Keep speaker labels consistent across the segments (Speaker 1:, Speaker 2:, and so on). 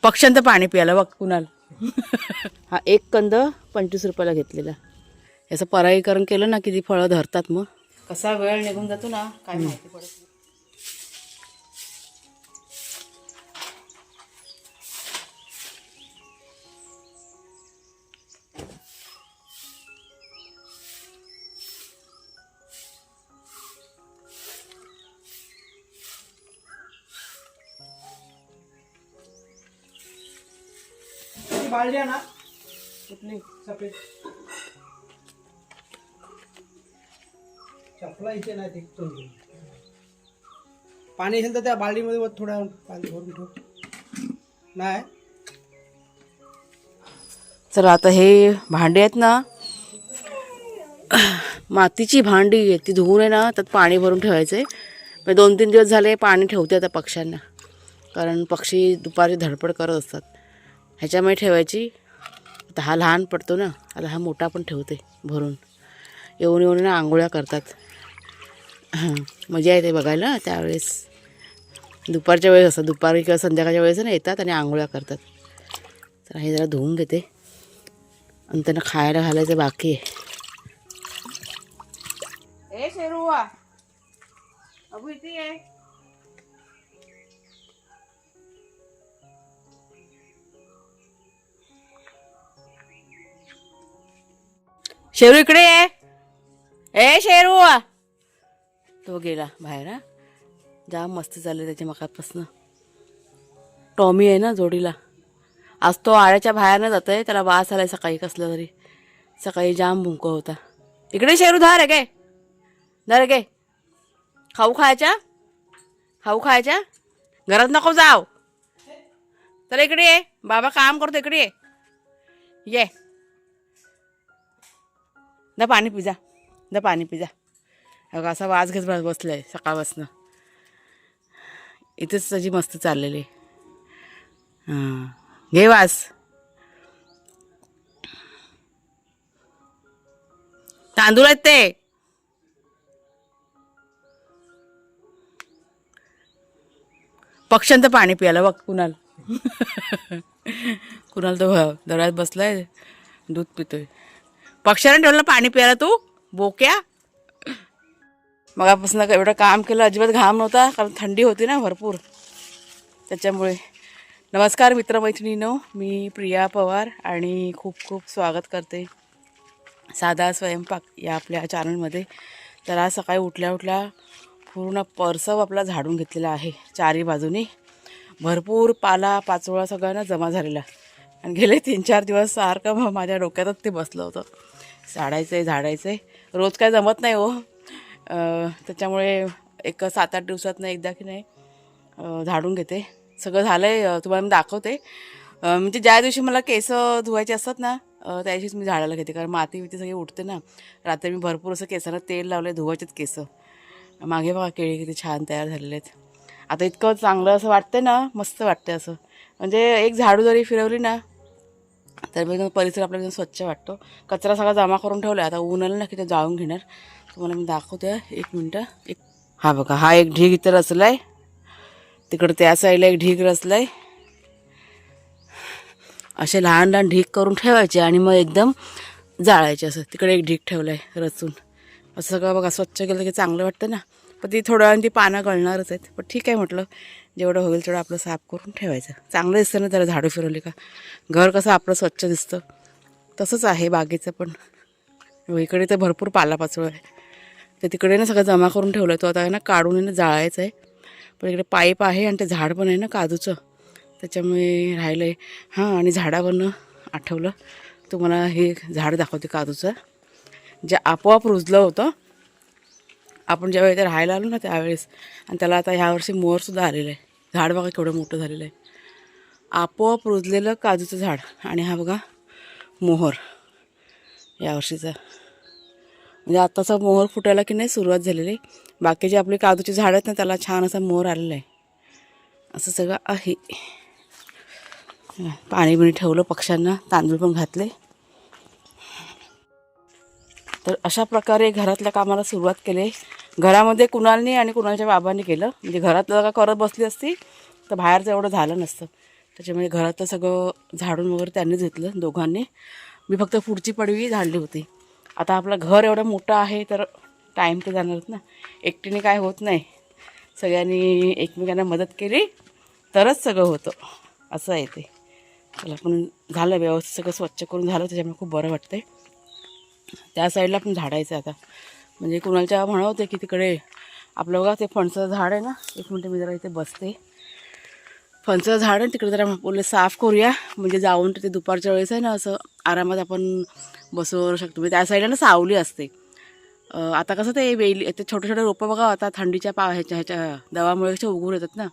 Speaker 1: पक्ष्यांचं पाणी प्यायला बघ कुणाल. हा एक कंद 25 रुपयाला घेतलेला. याचं परागीकरण केलं ना किती फळं धरतात. मग कसा वेळ निघून जातो ना काय माहिती पडत नाही.
Speaker 2: बाल्टी ना कुठली सफेद चपला इथे नाही ते तोंडी. पाणी असेल तर त्या बाल्टीमध्ये थोडा पाणी भरून ठेव. नाही
Speaker 1: चला आता हे भांडे आहेत ना, मातीची भांडी आहेत ती धुवून आहे ना त्यात पाणी भरून ठेवायचे. मी 2-3 दिवस झाले पाणी ठेवते आता पक्ष्यांना, कारण पक्षी दुपारी धडपड करत असतात. ह्याच्यामुळे ठेवायची. आता हा लहान पडतो ना, आता हा मोठा पण ठेवते भरून. येऊन येऊन ना आंघोळ्या करतात. मजा येते बघायला. त्यावेळेस दुपारच्या वेळेस असं दुपारी किंवा संध्याकाळच्या वेळेस ना येतात आणि आंघोळ्या करतात. तर हे जरा धुवून घेते आणि त्यांना खायला घालायचं बाकी आहे. ए शेरुआ अबू इथे आहे. शेरू इकडे आहे. ए शेरुआ तो गेला बाहेर. हा जाम मस्त चालले त्याच्या मकापासनं. टॉमी आहे ना जोडीला. आज तो आळ्याच्या बाहेरनं जात आहे. त्याला वास आलाय सकाळी कसला तरी. सकाळी जाम भुंक होता. इकडे शेरू धार आहे काय धार गे. खाऊ खायच्या खाऊ खायच्या घरात नको जाव. तर इकडे ये बाबा काम करतो. इकडे ये दा पाणी पिजा दा पाणी पिजा. अगं असा वास घेत बसलाय सकाळपासनं. इथेच त्याची मस्त चाललेली. हां घे वास. तांदूळ आहेत ते. पक्ष्यांचं पाणी प्यायला बघ कुणाल. कुणाल तो दरात बसलाय दूध पितोय. पक्ष्यांना ठेवलं पाणी प्यायला तू बोक्या. मगापासून एवढं काम केलं अजिबात घाम नव्हता, कारण थंडी होती ना भरपूर त्याच्यामुळे. नमस्कार मित्रमैत्रिणींनो, मी प्रिया पवार आणि खूप खूप स्वागत करते साधा स्वयंपाक या आपल्या चॅनलमध्ये. तर आज सकाळी उठल्या उठल्या पूर्ण परसव आपला झाडून घेतलेला आहे. चारी बाजूनी भरपूर पाला पाचोळा सगळ्यांना जमा झालेला. आणि गेले 3-4 दिवस सारखं माझ्या डोक्यातच ते बसलं होतं. झाडायचं आहे झाडायचं आहे. रोज काय जमत नाही हो. त्याच्यामुळे एक 7-8 दिवसातनं एकदा की नाही झाडून घेते. सगळं झालं आहे तुम्हाला मी दाखवते. म्हणजे ज्या दिवशी मला केस धुवायचे असतात ना त्या दिवशीच मी झाडायला घेते, कारण माती बिती सगळी उठते ना. रात्री मी भरपूर असं केसांना तेल लावलं आहे, धुवायचेच केस. मागे बघा केळी किती छान तयार झालेले आहेत. आता इतकं चांगलं असं वाटतं ना, मस्त वाटतं असं. म्हणजे एक झाडू जरी फिरवली ना तर मग परिसर आपला एकदम स्वच्छ वाटतो. कचरा सगळा जमा करून ठेवला आहे. आता ऊन आलं ना की ते जाळून घेणार. तुम्हाला मी दाखवते 1 मिनटं. हा बघा हा एक ढीग इथं रचला आहे. तिकडं त्या साईडला एक ढीग रचला आहे. असे लहान लहान ढीग करून ठेवायचे आणि मग एकदम जाळायचे. असं तिकडे एक ढीग ठेवला आहे रचून. असं सगळं बघा स्वच्छ केलं की चांगलं वाटतं ना. पण ती थोड्या वेळाने ती पानं गळणारच आहेत. पण ठीक आहे म्हटलं, जेवढं होईल तेवढं आपलं साफ करून ठेवायचं. चांगलं दिसतं ना त्याला झाडू फिरवले का. घर कसं आपलं स्वच्छ दिसतं तसंच आहे बागेचं पण. इकडे तर भरपूर पालापाचोळा आहे. ते तिकडे ना सगळं जमा करून ठेवलं आहे. तो आता आहे ना काढून ना जाळायचं आहे. पण इकडे पाईप आहे आणि ते झाड पण आहे ना काजूचं, त्याच्यामुळे राहिलं आहे. हां आणि झाडावरनं आठवलं तुम्हाला हे झाड दाखवते काजूचं, जे आपोआप रुजलं होतं आपण ज्यावेळी इथे राहायला आलो ना त्यावेळेस. आणि त्याला आता ह्यावर्षी मोहरसुद्धा आलेलं आहे. झाड बघा केवढं मोठं झालेलं आहे. आपोआप रुजलेलं काजूचं झाड. आणि हा बघा मोहर यावर्षीचा. म्हणजे आत्ताचा मोहर फुटायला की नाही सुरुवात झालेली आहे. बाकीचे आपले काजूचे झाड आहेत ना त्याला छान असा मोहर आलेला आहे. असं सगळं आहे. पाणी बिणी ठेवलं पक्ष्यांना, तांदूळ पण घातले. तर अशा प्रकारे घरातल्या कामाला सुरुवात केली. घरामध्ये कुणालनी आणि कुणालच्या बाबांनी केलं. म्हणजे घरातलं का करत बसली असती तर बाहेरचं एवढं झालं नसतं. त्याच्यामुळे घरातलं सगळं झाडून वगैरे त्यांनीच घेतलं दोघांनी. मी फक्त पुढची पडवी झाडली होती. आता आपलं घर एवढं मोठं आहे तर टाईम तर जाणारच ना, एकटीने काय होत नाही. सगळ्यांनी एकमेकांना मदत केली तरच सगळं होतं, असं आहे ते. चला पण झालं व्यवस्थित, सगळं स्वच्छ करून झालं, त्याच्यामुळे खूप बरं वाटतंय. त्या साईडला पण झाडायचं आता, म्हणजे कुणालच्या म्हणत होते की तिकडे आपलं बघा ते फणसाचं झाड आहे ना, एक मिनटं मी जरा इथे बसते. फणसाचं झाड आहे तिकडे, जरा बोलले साफ करूया, म्हणजे जाऊन तिथे दुपारच्या वेळेस आहे ना असं आरामात आपण बसू शकतो. म्हणजे त्या साईडला ना सावली असते. आता कसं ते वेली ते छोटे छोटे रोपं बघा आता थंडीच्या ह्याच्या दवामुळे कसे उगवून येतात ना,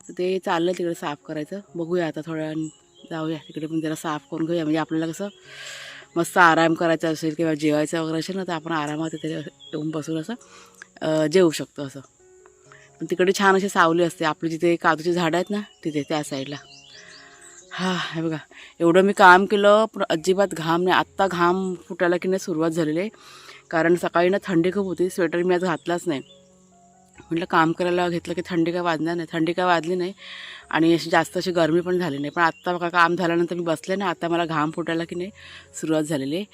Speaker 1: तर ते चाललं तिकडे साफ करायचं. बघूया आता थोड्या वेळाने जाऊया तिकडे पण जरा साफ करून घेऊया, म्हणजे आपल्याला कसं मस्त आराम करायचा असेल किंवा जेवायचं वगैरे असेल ना, तर आपण आरामात तिथे येऊन बसून असं जेवू शकतो असं. पण तिकडे छान अशी सावली असते, आपली जिथे काजूची झाडं आहेत ना तिथे त्या साईडला. हा हे बघा, एवढं मी काम केलं पण अजिबात घाम नाही. आत्ता घाम फुटायला की नाही सुरुवात झालेली आहे, कारण सकाळी ना थंडी खूप होती. स्वेटर मी आज घातलाच नाही. म्हटलं काम करायला घेतलं की थंडी काय वाजणार नाही. थंडी काय वाजली नाही आणि अशी जास्त अशी गरमी पण झाली नाही. पण आत्ता बघा काम झाल्यानंतर मी बसले ना, आता मला घाम फुटायला की नाही सुरुवात झालेली आहे.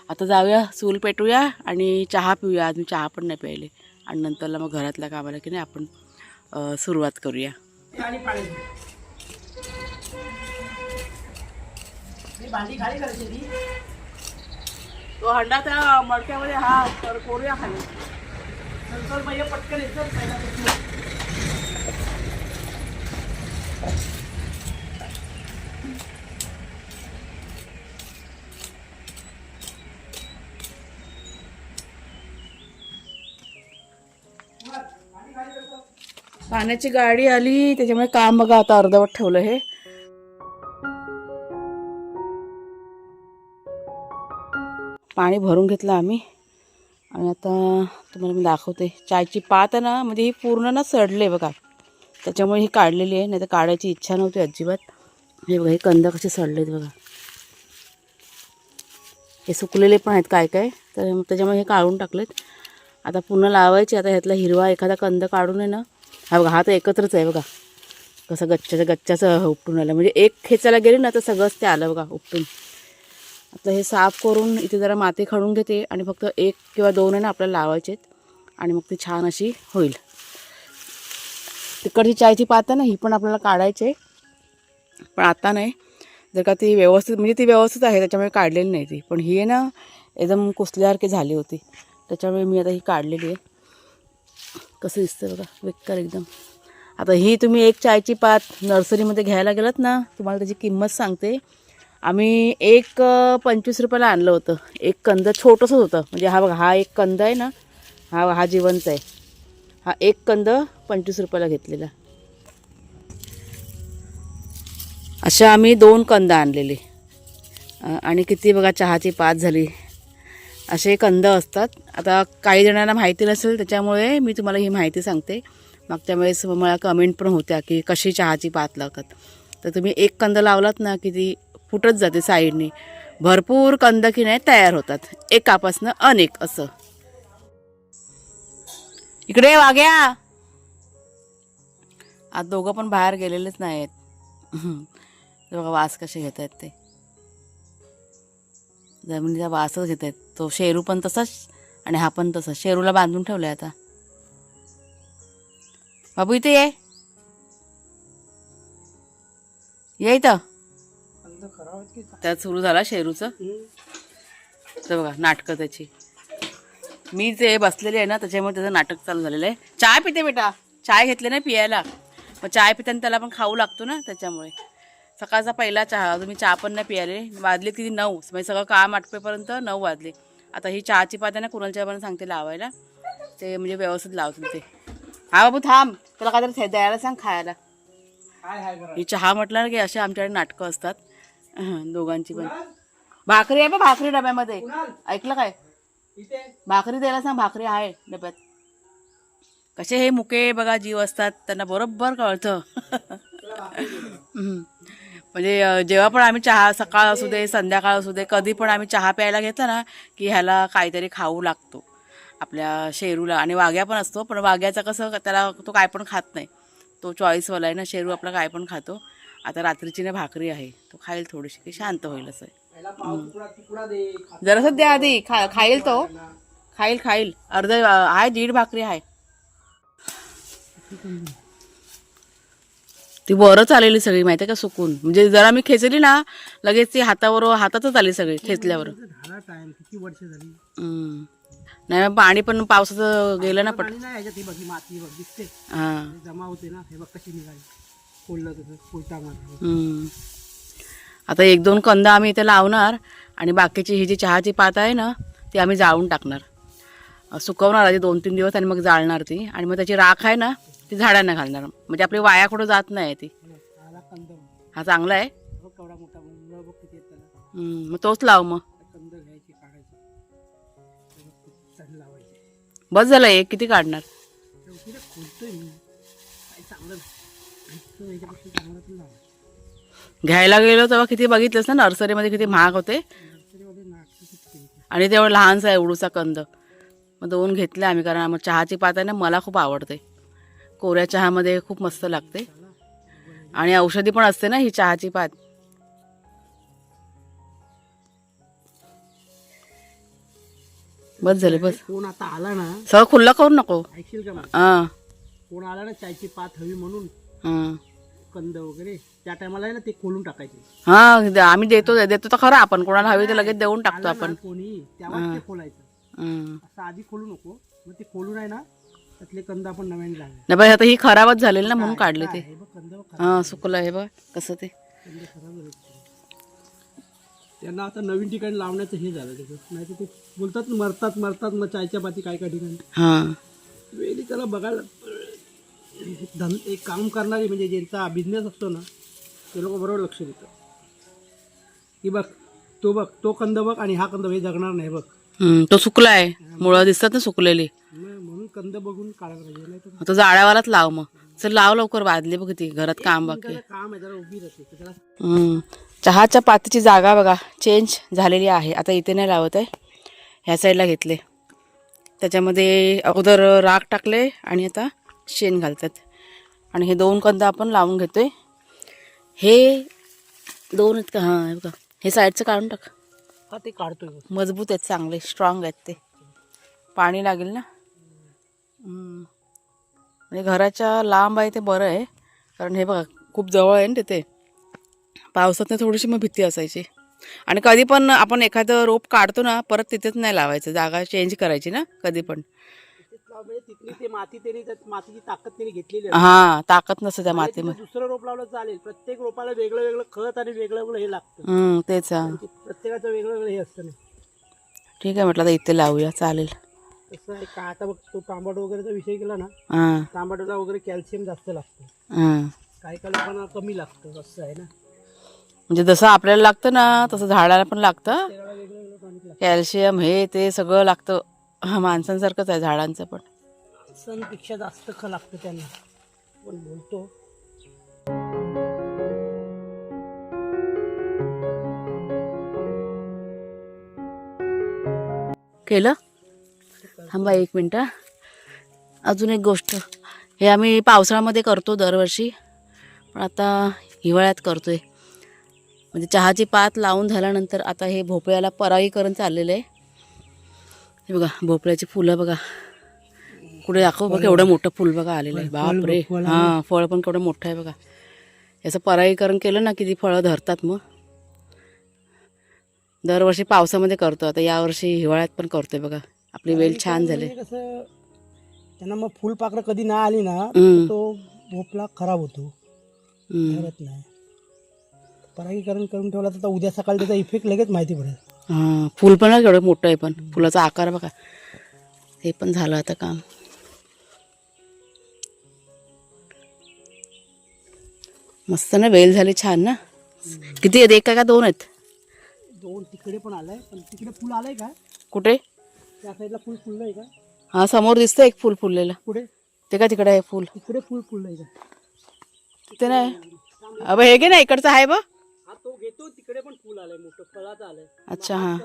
Speaker 1: आता जाऊया, चूल पेटूया आणि चहा पिऊया. आज मी चहा पण नाही प्यायले, आणि नंतरला मग घरातल्या कामाला की नाही आपण सुरुवात करूया.
Speaker 2: आणि पाणी भांडी खाली करायची ती.
Speaker 1: तो हंडा त्या मडक्यामध्ये हा कोरूया खाली.
Speaker 2: नंतर पहिले पटकन येतं पहिला.
Speaker 1: पाण्याची गाडी आली त्याच्यामुळे काम बघा आता अर्धवट ठेवलं हे. पाणी भरून घेतलं आम्ही आणि आता तुम्हाला मी दाखवते. चायची पात आहे ना, म्हणजे ही पूर्ण ना सडले बघा, त्याच्यामुळे ही काढलेली आहे, नाही तर काढायची इच्छा नव्हती अजिबात. हे बघा, हे कंद कसे सडलेत बघा. हे सुकलेले पण आहेत काय काय, तर त्याच्यामुळे हे काढून टाकलेत. आता पुन्हा लावायचे. आता ह्यातला हिरवा एखादा कंद काढून आहे ना, हा बघा, हा तर एकत्रच आहे बघा, कसं गच्च्याचं उपटून आलं. म्हणजे एक खेचायला गेले ना तर सगळंच ते आलं बघा उपटून. आता हे साफ करून इथे जरा माती खडून घेते आणि फक्त 1 किंवा 2 आहे ना आपल्याला लावायचे आहेत, आणि मग ती छान अशी होईल. तिकडची चायची पात आहे ना, ही पण आपल्याला काढायची आहे, पण आता नाही. जर का ती व्यवस्थित, म्हणजे ती व्यवस्थित आहे त्याच्यामुळे काढलेली नाही ती, पण ही आहे ना एकदम कुसल्यासारखी झाली होती, त्याच्यामुळे मी आता ही काढलेली आहे. कसं दिसतं बघा, बेकार एकदम. आता ही तुम्ही एक चायची पात नर्सरीमध्ये घ्यायला गेलात ना, तुम्हाला त्याची किंमत सांगते. आम्ही 25 रुपयाला आणलं होतं. एक कंद छोटंसंच होतं, म्हणजे हा बघा, हा एक कंद आहे ना, हा जिवंत आहे. हा एक कंद 25 रुपयाला घेतलेला. अशा आम्ही 2 कंद आणलेले, आणि किती बघा चहाची पात झाली. असे कंद असतात. आता काही जणांना माहिती नसेल त्याच्यामुळे मी तुम्हाला ही माहिती सांगते. मागच्या वेळेस मला कमेंट पण होत्या की कशी चहाची पात लावतात. तर तुम्ही एक कंद लावलात ना की ती फुटत जाते साईडनी. भरपूर कंद की नाही तयार होतात, एकापासनं अनेक असं. इकडे वाग्या, आज दोघं पण बाहेर गेलेलेच नाही आहेत. बघा वास कसे घेत आहेत ते, जमिनीचा वासच घेत आहेत. तो शेरू पण तसाच आणि हा पण तसाच. शेरूला बांधून ठेवलाय आता. बाबू इथे ये इथं. त्यात सुरू झाला शेरूचं. तर बघा नाटकं त्याची. मी जे बसलेली आहे ना त्याच्यामुळे त्याचं नाटक चालू झालेलं आहे. चाय पिते बेटा, चाय घेतले नाही पियायला, मग चाय पिताना त्याला पण खाऊ लागतो ना, त्याच्यामुळे. सकाळचा पहिला चहा, अजून मी चहा पण नाही पियाले. वाजले किती 9, म्हणजे सगळं काम आटपेपर्यंत 9 वाजले. आता ही चहाची पात आहे ना, कुणालच्या पण सांगते लावायला, ते म्हणजे व्यवस्थित लावतील ते. हा बाबू थांब, त्याला काहीतरी द्यायला सांग खायला. ही चहा म्हटलं ना की असे आमच्याकडे नाटकं असतात दोघांची पण. भाकरी आहे बा, भाकरी डब्यामध्ये. ऐकलं काय, भाकरी द्यायला सांग, भाकरी आहे डब्यात. कसे हे मुके बघा जीव असतात, त्यांना बरोबर कळतं. म्हणजे जेव्हा पण आम्ही चहा, सकाळ असू दे संध्याकाळ असू दे, कधी पण आम्ही चहा प्यायला घेतला ना की ह्याला काहीतरी खाऊ लागतो आपल्या शेरूला. आणि वाघ्या पण असतो, पण वाघ्याचं कसं त्याला तो काय पण खात नाही, तो चॉईसवाला आहे ना. शेरू आपला काय पण खातो, आता रात्रीची ना भाकरी आहे, तो खाईल थोडीशी, की शांत होईल असं.
Speaker 2: पहिला पाव तुकडा दे.
Speaker 1: जरासं द्या आधी, खाईल तो, खाईल अर्ध आहे, 1.5 भाकरी आहे. ती बरंच आलेली सगळी माहिती आहे का, सुकून. म्हणजे जरा मी खेचली ना लगेच ती हातातच आली सगळी खेचल्यावर.
Speaker 2: झाला टाइम, किती वर्ष झाली.
Speaker 1: नाही पाणी पण पावसाचं गेलं ना पट.
Speaker 2: पाणी नाही याच्यात, हे बघ ही माती बघ दिसते.
Speaker 1: हां
Speaker 2: जमा होते ना, हे बघ कशी निघाली. कोल्लं तसं कोलटा मार.
Speaker 1: आता 1-2 कंद आम्ही इथे लावणार आणि बाकीची ही जी चहाची पात आहे ना ती आम्ही जाळून टाकणार, सुकवणार आधी 2-3 दिवस आणि मग जाळणार ती. आणि मग त्याची राख आहे ना ती झाडांना घालणार, म्हणजे आपली वाया कुठं जात नाही ती.
Speaker 2: आला कंद
Speaker 1: हा चांगला आहे.
Speaker 2: बघ केवढा मोठा मुलगा बघ किती आहेत त्याला.
Speaker 1: मग तोच लाव. मग
Speaker 2: कंद घ्यायचे, काढायचे, लावायचे.
Speaker 1: बस झालं, एक किती काढणार.
Speaker 2: शेवटी ना खोलतोय मी काय चांगलं याच्यापेक्षा चांगलं पण लावायचं.
Speaker 1: घ्यायला गेलो तेव्हा किती बघितलंस ना नर्सरीमध्ये किती महाग होते,
Speaker 2: नर्सरीमध्ये नाटकी.
Speaker 1: आणि तेवढं लहानसा आहे एवढूसा कंद. मग 2 घेतले आम्ही, कारण मग चहाची पात आहे ना मला खूप आवडते, कोऱ्या चहामध्ये खूप मस्त लागते आणि औषधी पण असते ना ही चहाची पात. बस झाले, बस.
Speaker 2: कोण आता आला ना,
Speaker 1: सगळं खुल्लं करू नको.
Speaker 2: ऐकशील का मला?
Speaker 1: हां
Speaker 2: कोण आला ना चायची पात हवी म्हणून,
Speaker 1: हां
Speaker 2: कंद वगैरे, त्या टायमाला आहे ना ते खोलून टाकायचे.
Speaker 1: हां आम्ही देतो तर खरं. आपण कोणाला हवी तर लगेच देऊन टाकतो
Speaker 2: आला ना
Speaker 1: आपण.
Speaker 2: कोणी तेव्हा ते खोलायचं,
Speaker 1: हं.
Speaker 2: असं आधी खोलू नको. मग ते खोलून आहे ना त्यातले कंद आपण नव्याने लावले.
Speaker 1: नाही बाई, आता ही खराबच झालेली ना म्हणून काढले ते.
Speaker 2: हे बघ कंद बघ,
Speaker 1: हां सुकलं हे बघ कसं ते.
Speaker 2: कंद खराब झाले. त्यांना आता नवीन ठिकाणी लावण्याचं हे झालं त्याचं. नाही तर ते बोलतात मरतात मग चायच्या पाती काय काय ठिकाणी.
Speaker 1: हां
Speaker 2: वेळी त्याला बघायला एक काम करणारे म्हणजे ज्यांचा बिझनेस असतो ना ते लोक बरोबर लक्ष देतात की बघ तो कंद बघ आणि हा कंद हे जगणार नाही बघ.
Speaker 1: तो सुकलाय, मुळं दिसतात ना सुकलेली,
Speaker 2: म्हणून कंद बघून काढायला पाहिजे. नाही तर
Speaker 1: तो जाळ्यावालाच लाव. मग चल लाव लवकर, वाजले बघ ती घरात काम बाकी.
Speaker 2: काम आहे जरा उभी राहते तर त्याला.
Speaker 1: चहाच्या पातीची जागा बघा चेंज झालेली आहे. आता इथे नाही लावत आहे, ह्या साईडला घेतले. त्याच्यामध्ये अगोदर राख टाकले आणि आता शेण घालतात. आणि हे 2 कंद आपण लावून घेतोय. हे 2 आहेत का? हां बघा, हे साईडचं काढून टाक.
Speaker 2: हा ते काढतोय
Speaker 1: मजबूत आहेत, चांगले स्ट्रॉंग आहेत ते. पाणी लागेल ना. म्हणजे घराच्या लांब आहे ते बरं आहे, कारण हे बघा खूप जवळ आहे ना तिथे. पावसात थोडीशी मग भीती असायची. आणि कधी पण आपण एखादं रोप काढतो ना परत तिथेच नाही लावायचं, जागा चेंज करायची ना कधी पण.
Speaker 2: तिथली ते माती मातीची ताकद त्यांनी घेतलेली
Speaker 1: हां ताकद नसते त्या मातीमध्ये.
Speaker 2: दुसरं रोप लावलं चालेल, प्रत्येक रोपाला वेगळं वेगळं खत आणि वेगळं वेगळं हे लागतं.
Speaker 1: तेच.
Speaker 2: प्रत्येकाचं वेगळं वेगळं हे असतं ना.
Speaker 1: ठीक आहे म्हटलं आता इथे लावूया, चालेल.
Speaker 2: तसं आहे का आता बघ, तो तांबट वगैरेचा विषय केला ना,
Speaker 1: हां
Speaker 2: तांबटला वगैरे कॅल्शियम जास्त लागतं,
Speaker 1: हां
Speaker 2: काही काही लोकांना कमी लागतं. असं आहे ना,
Speaker 1: म्हणजे जसं आपल्याला लागतं ना तसं झाडाला पण लागतं.
Speaker 2: त्याला वेगळं वेगळं टॉनिक लागतं.
Speaker 1: कॅल्शियम हे ते सगळं लागतं. माणसांसारखंच आहे झाडांचं पण.
Speaker 2: सणपेक्षा जास्त लागतं त्यांना. पण बोलतो
Speaker 1: केलं. थांबा 1 मिनटं. अजून एक गोष्ट, हे आम्ही पावसाळ्यामध्ये करतो दरवर्षी, पण आता हिवाळ्यात करतोय. म्हणजे चहाची पात लावून झाल्यानंतर आता हे भोपळ्याला परागीकरण चाललेलं आहे. हे बघा भोपळ्याची फुलं बघा, कुठे दाखव बघा, एवढं मोठं फुल बघा आलेलं आहे. बापरे. हां फळ पण केवढं मोठं आहे बघा. याचं परागीकरण केलं ना किती फळं धरतात. मग दरवर्षी पावसामध्ये करतो, आता यावर्षी हिवाळ्यात पण करतोय बघा. आपली वेल छान झाली.
Speaker 2: कसं त्यांना मग फुलपाखरं कधी नाही आली ना तर तो भोपळा खराब होतो, धरत नाही. परागीकरण करून ठेवला तर उद्या सकाळी त्याचा इफेक्ट लगेच माहिती पडेल.
Speaker 1: हां फुल पण केवढं मोठं आहे, पण फुलाचा आकार बघा. हे पण झालं आता काम. मस्त ना, वेल झाली छान ना. किती आहेत, 1 का 2 आहेत?
Speaker 2: 2 तिकडे पण आलाय, पण तिकडे फुल आलंय का?
Speaker 1: कुठे?
Speaker 2: त्या साईडला फुल फुललंय का?
Speaker 1: हां समोर दिसतं एक फुल फुललेलं.
Speaker 2: पुढे
Speaker 1: ते का तिकडे आहे फुल?
Speaker 2: तिकडे फुल फुललंय का?
Speaker 1: ते नाही. अब हे घे ना, इकडचं आहे बघ.
Speaker 2: हा तो घेतो, तिकडे पण फुल आलंय, मोठं फळाचं आलंय.
Speaker 1: अच्छा हां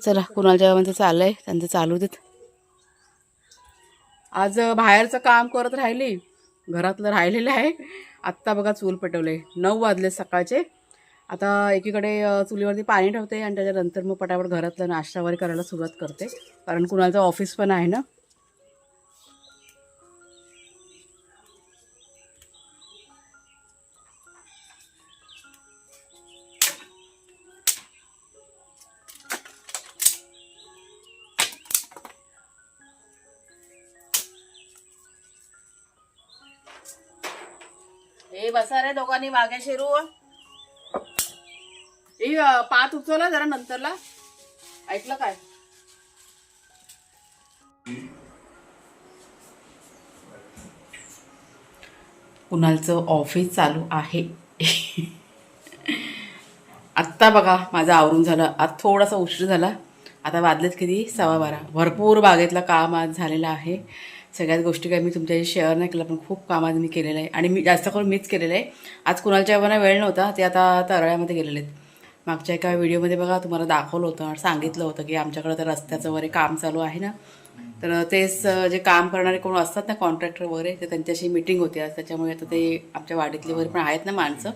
Speaker 1: चला, कुणाला जेव्हा चाललंय त्यांचं चालू देत. आज बाहेरचं काम करत राहिली, घरातलं राहिलेलं आहे. आत्ता बघा चूल पेटवले, 9 वाजले सकाळचे. आता एकीकडे चुलीवरती पाणी ठेवते आणि त्याच्यानंतर मग पटापट घरातलं नाश्ता वगैरे करायला सुरुवात करते, कारण कुणाचं ऑफिस पण आहे ना. हे बसा रे दोघांनी मागे शिरू. हे पात उचवला जरा नंतरला, ऐकलं काय? कुणालचं ऑफिस चालू आहे. आत्ता बघा माझं आवरून झालं. आज थोडासा उशीर झाला. आता वाजलेत किती, 12:15. भरपूर बागेतलं काम आज झालेलं आहे. सगळ्याच गोष्टी काही मी तुमच्याशी शेअर नाही केलं, पण खूप काम आज मी केलेलं आहे आणि मी जास्त करून मीच केलेलं आहे. आज कुणालच्या एवढा वेळ नव्हता, ते आता तरळ्यामध्ये गेलेले आहेत. मागच्या एका व्हिडिओमध्ये बघा तुम्हाला दाखवलं होतं आणि सांगितलं होतं की आमच्याकडं तर रस्त्याचं वगैरे काम चालू आहे ना, तर तेच जे काम करणारे कोण असतात ना, कॉन्ट्रॅक्टर वगैरे, तर त्यांच्याशी मीटिंग होती आज. त्याच्यामुळे आता ते आमच्या वाडीतले वगैरे पण आहेत ना माणसं,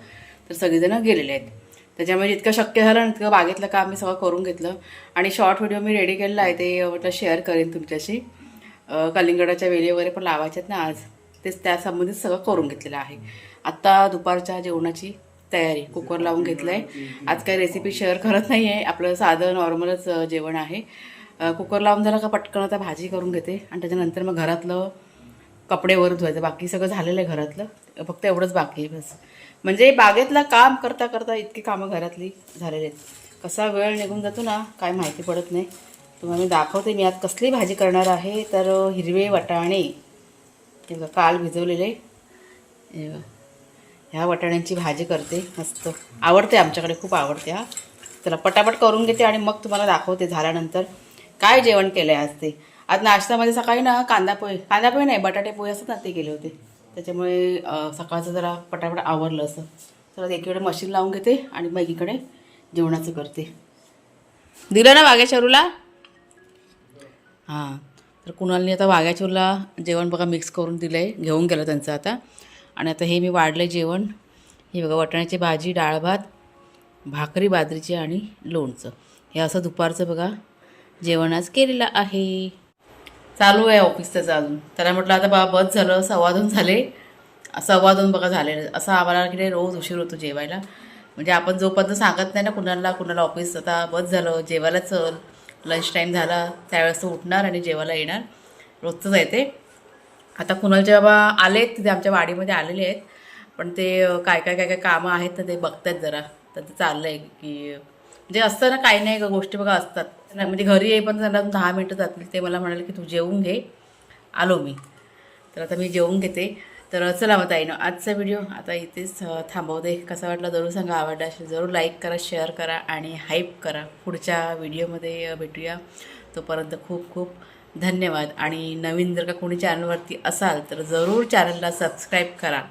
Speaker 1: तर सगळेजण गेलेले आहेत. त्याच्यामुळे जितकं शक्य झालं तितकं बागेतलं काम मी सगळं करून घेतलं आणि शॉर्ट व्हिडिओ मी रेडी केलेला आहे, ते म्हटलं शेअर करेन तुमच्याशी. कलिंगडाच्या वेली वगैरे पण लावायचे आहेत ना आज, तेच त्यासंबंधित सगळं करून घेतलेलं आहे. आत्ता दुपारच्या जेवणाची तयारी, कुकर लावून घेतलं आहे. आज काही रेसिपी शेअर करत नाही आहे, आपलं साधं नॉर्मलच जेवण आहे. कुकर लावून झालं का पटकन आता भाजी करून घेते आणि त्याच्यानंतर मग घरातलं कपडे वर धुवायचं. बाकी सगळं झालेलं आहे घरातलं, फक्त एवढंच बाकी आहे बस. म्हणजे बागेतलं काम करता करता इतकी कामं घरातली झालेली आहेत. कसा वेळ निघून जातो ना काय माहिती पडत नाही. तुम्हाला मी दाखवते मी आज कसली भाजी करणार आहे. तर हिरवे वाटाणे हे बघा काल भिजवलेले, हे बघा ह्या वाटाण्यांची भाजी करते. मस्त आवडते, आमच्याकडे खूप आवडते. हा चला पटापट करून घेते आणि मग तुम्हाला दाखवते झाल्यानंतर काय जेवण केलं आहे आज. ते आज नाश्त्यामध्ये सकाळी ना कांदा पोहे नाही, बटाटे पोहे असतात ना, ते केले होते. त्याच्यामुळे सकाळचं जरा पटापट आवरलं असं. तर एकीकडे मशीन लावून घेते आणि मग एकीकडे जेवणाचं करते. दिलं ना वाघ्याचरूला? हां, तर कुणालने आता वाघ्याचरूला जेवण बघा मिक्स करून दिलं आहे, घेऊन गेलं त्यांचं आता. आणि आता हे मी वाढलं जेवण. हे बघा वाटाण्याची भाजी, डाळ भात, भाकरी बाजरीची आणि लोणचं. हे असं दुपारचं बघा जेवण आज केलेलं आहे. चालू आहे ऑफिस त्याचं अजून. त्याला म्हटलं आता बा बस झालं, 2:15 झाले. 2:15 बघा झाले. असं आम्हाला की रोज उशीर होतो जेवायला. म्हणजे आपण जोपर्यंत सांगत नाही ना कुणाला ऑफिस आता बस झालं, जेवायला चल, लंच टाईम झाला, त्यावेळेस तो उठणार आणि जेवायला येणार. रोजचंच आहे ते. आता कुणालचे बाबा आलेत, तिथे आमच्या वाडीमध्ये आलेले आहेत, पण ते काय काय काय काय कामं आहेत तर ते बघतात जरा. तर ते चाललं आहे की म्हणजे असतं ना काही नाही गोष्टी बघा असतात. म्हणजे घरी येईपर्यंत त्यांना 10 मिनटं जातील. ते मला म्हणाले की तू जेवून घे, आलो मी. तर आता मी जेवून घेते. तर चला मग ताईनं आजचा व्हिडिओ आता इथेच थांबवते. कसा वाटला जरूर सांगा. आवडला असेल जरूर लाईक करा, शेअर करा आणि हाईप करा. पुढच्या व्हिडिओमध्ये भेटूया. तोपर्यंत खूप खूप धन्यवाद. आणि नवीन जर का कोणी चॅनलवरती असाल तर जरूर चॅनलला सबस्क्राईब करा.